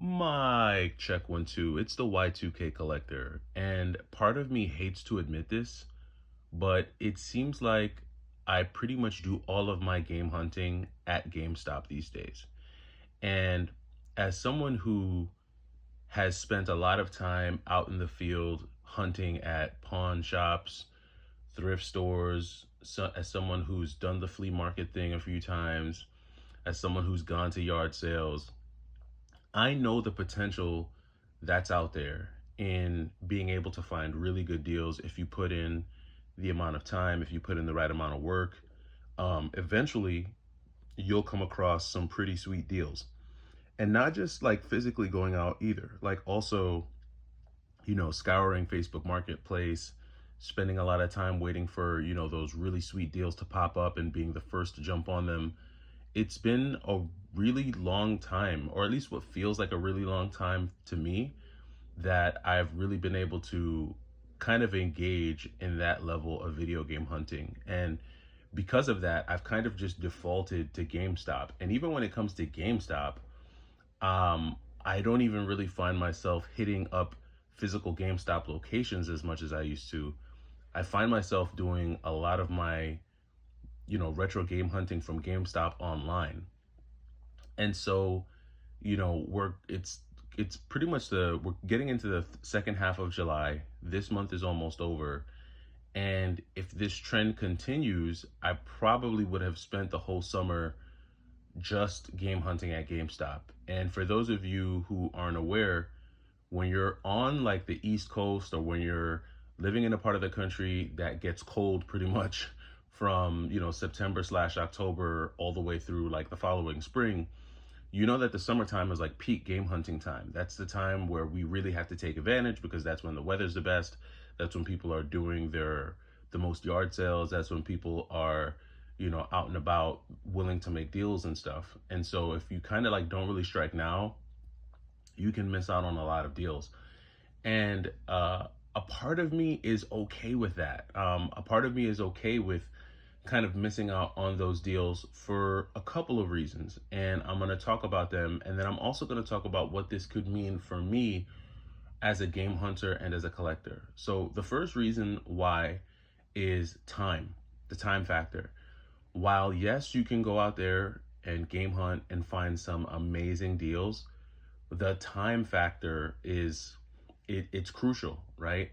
Mike, check 1 2. It's the Y2K collector. And part of me hates to admit this, but it seems like I pretty much do all of my game hunting at GameStop these days. And as someone who has spent a lot of time out in the field hunting at pawn shops, thrift stores, as someone who's done the flea market thing a few times, as someone who's gone to yard sales, I know the potential that's out there in being able to find really good deals if you put in the amount of time, if you put in the right amount of work. Eventually, you'll come across some pretty sweet deals. And not just like physically going out either, like also, scouring Facebook Marketplace, spending a lot of time waiting for, those really sweet deals to pop up and being the first to jump on them. It's been a really long time, or at least what feels like a really long time to me, that I've really been able to kind of engage in that level of video game hunting. And because of that, I've kind of just defaulted to GameStop. And even when it comes to GameStop, I don't even really find myself hitting up physical GameStop locations as much as I used to. I find myself doing a lot of my retro game hunting from GameStop online. And so, it's pretty much we're getting into the second half of July. This month is almost over. And if this trend continues, I probably would have spent the whole summer just game hunting at GameStop. And for those of you who aren't aware, when you're on like the East Coast, or when you're living in a part of the country that gets cold pretty much from, September/October all the way through like the following spring, you know that the summertime is like peak game hunting time. That's the time where we really have to take advantage, because that's when the weather's the best. That's when people are doing the most yard sales. That's when people are, out and about willing to make deals and stuff. And so if you kind of like don't really strike now, you can miss out on a lot of deals. And a part of me is okay with that. A part of me is okay with kind of missing out on those deals for a couple of reasons. And I'm going to talk about them. And then I'm also going to talk about what this could mean for me as a game hunter and as a collector. So the first reason why is time, the time factor. While yes, you can go out there and game hunt and find some amazing deals, the time factor it's crucial, right?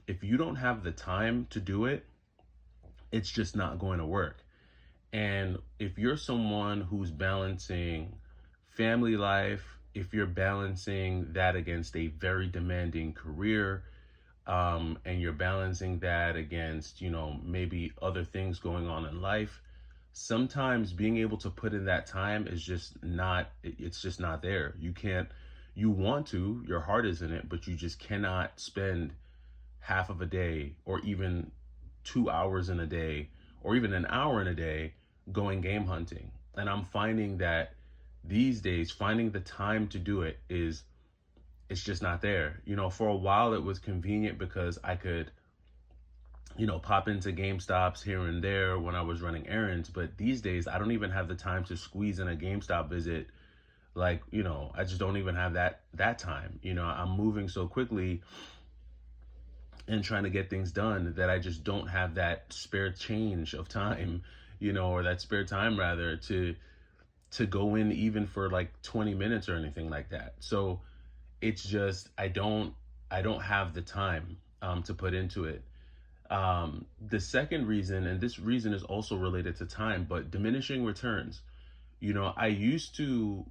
If you don't have the time to do it, it's just not going to work. And if you're someone who's balancing family life, if you're balancing that against a very demanding career, and you're balancing that against, maybe other things going on in life, sometimes being able to put in that time is just not, it's just not there. You want to, your heart is in it, but you just cannot spend half of a day, or even 2 hours in a day, or even an hour in a day going game hunting. And I'm finding that these days, finding the time to do it it's just not there. For a while it was convenient because I could, pop into GameStops here and there when I was running errands. But these days I don't even have the time to squeeze in a GameStop visit. Like, I just don't even have that time. I'm moving so quickly and trying to get things done that I just don't have that spare change of time, or that spare time rather, to go in even for like 20 minutes or anything like that. So it's just, I don't have the time to put into it. The second reason, and this reason is also related to time, but diminishing returns. I used to,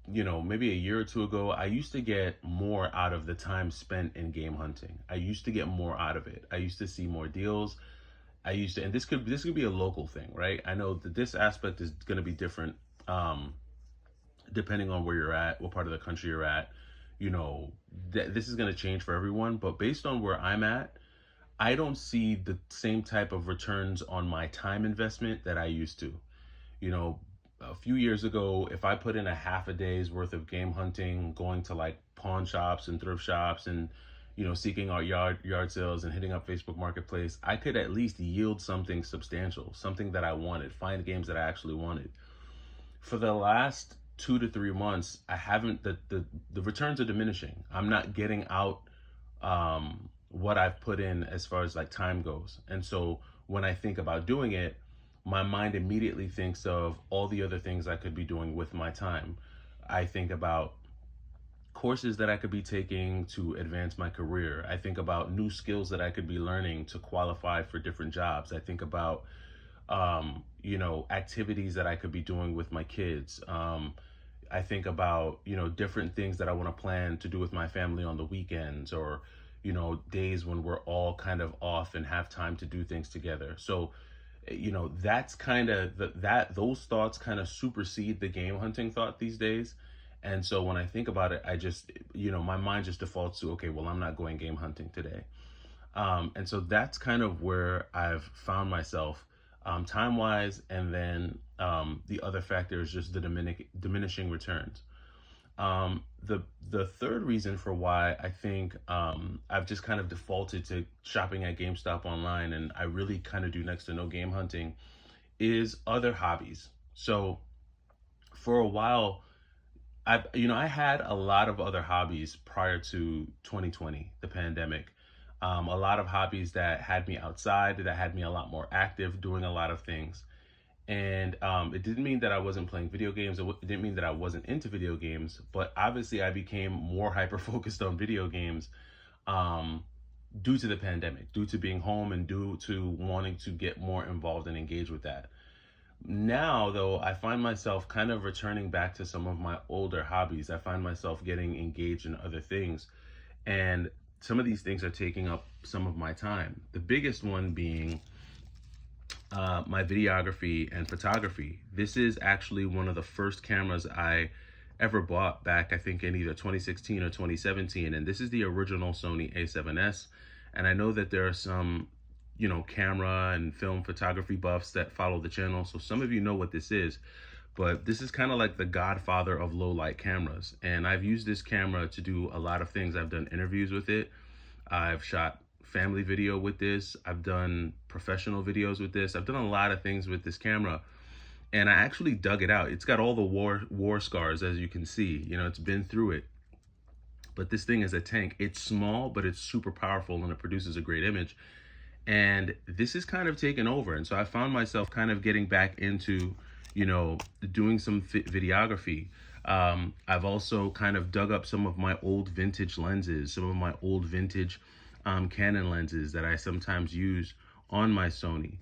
maybe a year or two ago, I used to get more out of the time spent in game hunting. I used to get more out of it. I used to see more deals. And this could be a local thing, right? I know that this aspect is going to be different, depending on where you're at, what part of the country you're at. This is going to change for everyone, but based on where I'm at, I don't see the same type of returns on my time investment that I used to. A few years ago, if I put in a half a day's worth of game hunting, going to like pawn shops and thrift shops and, seeking out yard sales and hitting up Facebook Marketplace, I could at least yield something substantial, something that I wanted, find games that I actually wanted. For the last 2 to 3 months, I haven't, the returns are diminishing. I'm not getting out what I've put in as far as like time goes. And so when I think about doing it, my mind immediately thinks of all the other things I could be doing with my time. I think about courses that I could be taking to advance my career. I think about new skills that I could be learning to qualify for different jobs. I think about activities that I could be doing with my kids. I think about, different things that I want to plan to do with my family on the weekends, or, days when we're all kind of off and have time to do things together. So, that's kind of those thoughts kind of supersede the game hunting thought these days. And so when I think about it, I just, my mind just defaults to, okay, well, I'm not going game hunting today. And so that's kind of where I've found myself, time wise. And then the other factor is just the diminishing returns. The third reason for why I think I've just kind of defaulted to shopping at GameStop online, and I really kind of do next to no game hunting, is other hobbies. So for a while, I had a lot of other hobbies prior to 2020, the pandemic. A lot of hobbies that had me outside, that had me a lot more active, doing a lot of things. And it didn't mean that I wasn't playing video games. It didn't mean that I wasn't into video games. But obviously, I became more hyper focused on video games due to the pandemic, due to being home, and due to wanting to get more involved and engage with that. Now, though, I find myself kind of returning back to some of my older hobbies. I find myself getting engaged in other things. And some of these things are taking up some of my time. The biggest one being my videography and photography. This is actually one of the first cameras I ever bought back, I think, in either 2016 or 2017. And this is the original Sony A7S. And I know that there are some, camera and film photography buffs that follow the channel. So some of you know what this is. But this is kind of like the godfather of low light cameras. And I've used this camera to do a lot of things. I've done interviews with it. I've shot family video with this. I've done professional videos with this. I've done a lot of things with this camera. And I actually dug it out. It's got all the war scars, as you can see. It's been through it. But this thing is a tank. It's small, but it's super powerful, and it produces a great image. And this is kind of taken over. And so I found myself kind of getting back into, doing some videography. I've also kind of dug up some of my old vintage lenses, some of my old vintage Canon lenses that I sometimes use on my Sony.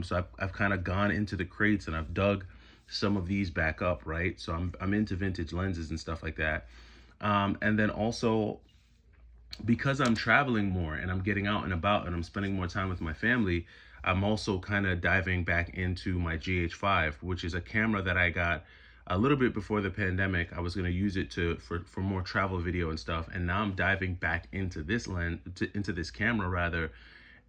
So I've kind of gone into the crates and I've dug some of these back up, right? So I'm into vintage lenses and stuff like that. And then also, because I'm traveling more and I'm getting out and about and I'm spending more time with my family, I'm also kind of diving back into my GH5, which is a camera that I got a little bit before the pandemic. I was going to use it for more travel video and stuff. And now I'm diving back into this into this camera rather.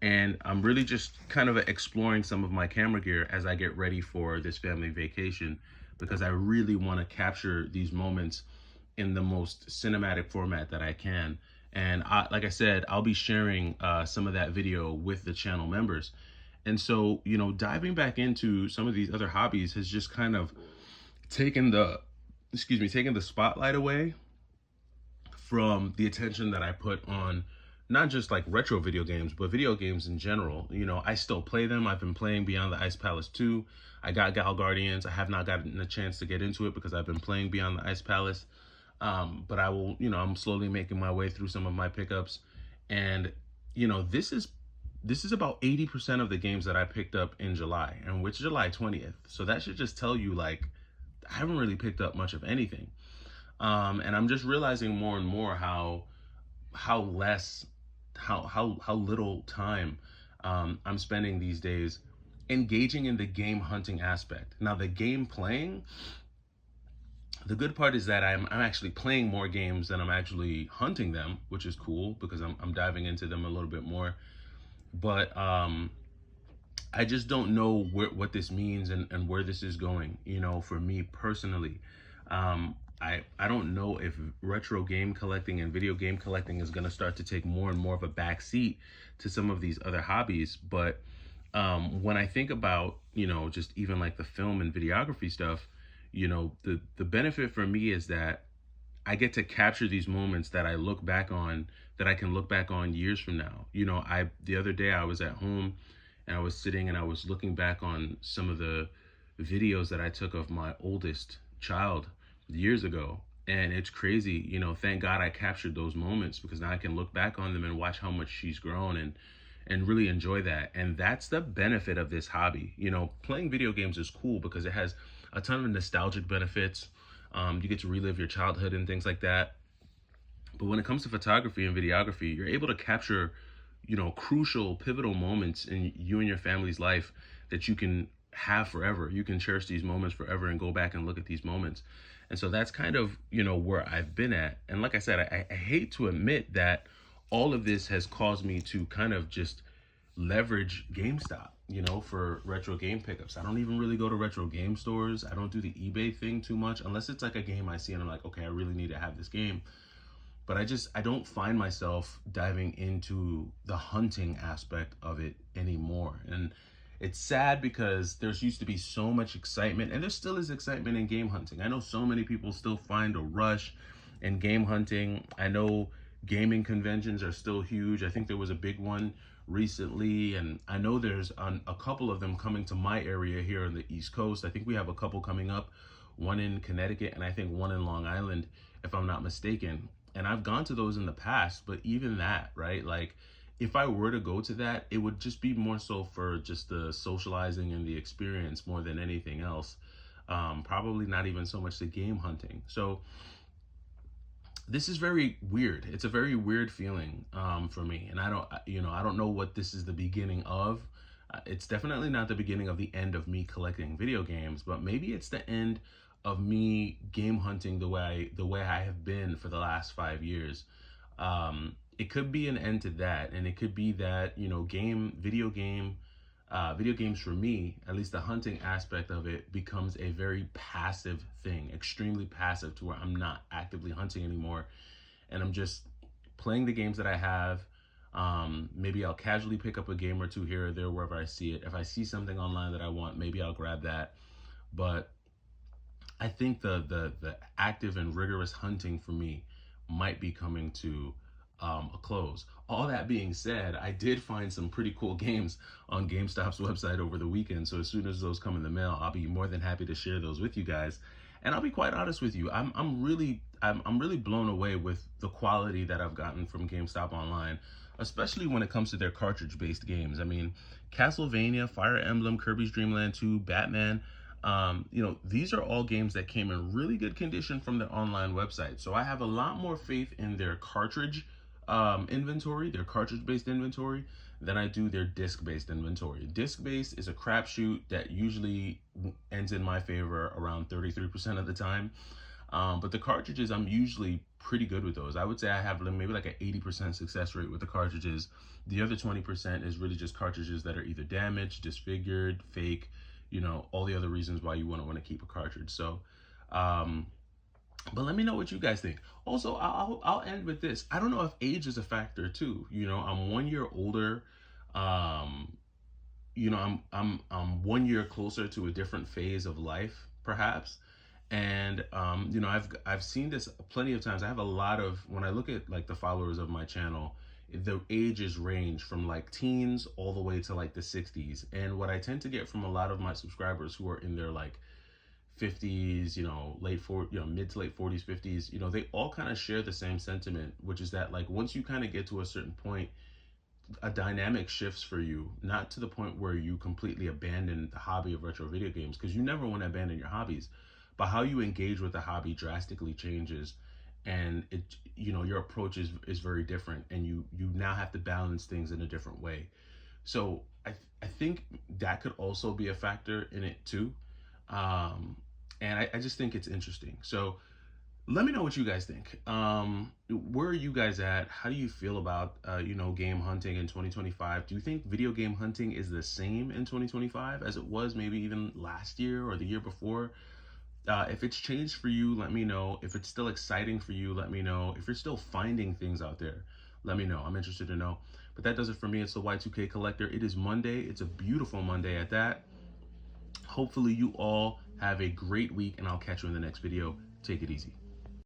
And I'm really just kind of exploring some of my camera gear as I get ready for this family vacation, because I really want to capture these moments in the most cinematic format that I can. And like I said, I'll be sharing some of that video with the channel members. And so, diving back into some of these other hobbies has just kind of taken the spotlight away from the attention that I put on not just like retro video games, but video games in general. I still play them. I've been playing Beyond the Ice Palace 2. I got Gal Guardians. I have not gotten a chance to get into it because I've been playing Beyond the Ice Palace. But I will, I'm slowly making my way through some of my pickups. And, this is about 80% of the games that I picked up in July, and which July 20th. So that should just tell you, like, I haven't really picked up much of anything. And I'm just realizing more and more how little time I'm spending these days engaging in the game hunting aspect. Now, the game playing, the good part is that I'm actually playing more games than I'm actually hunting them, which is cool because I'm diving into them a little bit more. But I just don't know what this means and where this is going, for me personally. I don't know if retro game collecting and video game collecting is going to start to take more and more of a back seat to some of these other hobbies. But when I think about, just even like the film and videography stuff, The benefit for me is that I get to capture these moments that I look back on, that I can look back on years from now. I the other day I was at home and I was sitting and I was looking back on some of the videos that I took of my oldest child years ago. And it's crazy, thank God I captured those moments, because now I can look back on them and watch how much she's grown and really enjoy that. And that's the benefit of this hobby. Playing video games is cool because it has a ton of nostalgic benefits. You get to relive your childhood and things like that. But when it comes to photography and videography, you're able to capture, crucial, pivotal moments in you and your family's life that you can have forever. You can cherish these moments forever and go back and look at these moments. And so that's kind of, where I've been at. And like I said, I hate to admit that all of this has caused me to kind of just leverage GameStop, for retro game pickups. I don't even really go to retro game stores. I don't do the eBay thing too much unless it's like a game I see and I'm like, okay, I really need to have this game. But I don't find myself diving into the hunting aspect of it anymore. And it's sad because there's used to be so much excitement, and there still is excitement in game hunting. I know so many people still find a rush in game hunting. I know gaming conventions are still huge. I think there was a big one recently, and I know there's a couple of them coming to my area here on the East Coast. I think we have a couple coming up, one in Connecticut and I think one in Long Island, if I'm not mistaken. And I've gone to those in the past, but even that, right? Like, if I were to go to that, it would just be more so for just the socializing and the experience more than anything else. Probably not even so much the game hunting. So this is very weird. It's a very weird feeling for me, and I don't know what this is the beginning of. It's definitely not the beginning of the end of me collecting video games, but maybe it's the end of me game hunting the way I have been for the last 5 years. It could be an end to that, and it could be that video games for me, at least the hunting aspect of it, becomes a very passive thing, extremely passive, to where I'm not actively hunting anymore, and I'm just playing the games that I have. Maybe I'll casually pick up a game or two here or there wherever I see it. If I see something online that I want, maybe I'll grab that. But I think the active and rigorous hunting for me might be coming to a close. All that being said, I did find some pretty cool games on GameStop's website over the weekend. So as soon as those come in the mail, I'll be more than happy to share those with you guys. And I'll be quite honest with you, I'm really blown away with the quality that I've gotten from GameStop online, especially when it comes to their cartridge-based games. I mean, Castlevania, Fire Emblem, Kirby's Dream Land 2, Batman. These are all games that came in really good condition from their online website. So I have a lot more faith in their cartridge inventory, their cartridge-based inventory, than I do their disc-based inventory. Disc-based is a crapshoot that usually ends in my favor around 33% of the time. But the cartridges, I'm usually pretty good with those. I would say I have maybe like an 80% success rate with the cartridges. The other 20% is really just cartridges that are either damaged, disfigured, fake, all the other reasons why you want to keep a cartridge. So, but let me know what you guys think. Also, I'll end with this. I don't know if age is a factor too. I'm 1 year older. I'm 1 year closer to a different phase of life, perhaps. And I've seen this plenty of times. I have a lot of, when I look at like the followers of my channel, the ages range from like teens all the way to like the 60s. And what I tend to get from a lot of my subscribers who are in their like 50s, mid to late 40s, 50s, they all kind of share the same sentiment, which is that like once you kind of get to a certain point, a dynamic shifts for you, not to the point where you completely abandon the hobby of retro video games, because you never want to abandon your hobbies, but how you engage with the hobby drastically changes. And your approach is very different, and you now have to balance things in a different way. So I think that could also be a factor in it too. And I just think it's interesting. So let me know what you guys think. Where are you guys at? How do you feel about game hunting in 2025? Do you think video game hunting is the same in 2025 as it was maybe even last year or the year before? If it's changed for you, let me know. If it's still exciting for you, let me know. If you're still finding things out there, let me know. I'm interested to know. But that does it for me. It's the Y2K Collector. It is Monday. It's a beautiful Monday at that. Hopefully you all have a great week, and I'll catch you in the next video. Take it easy.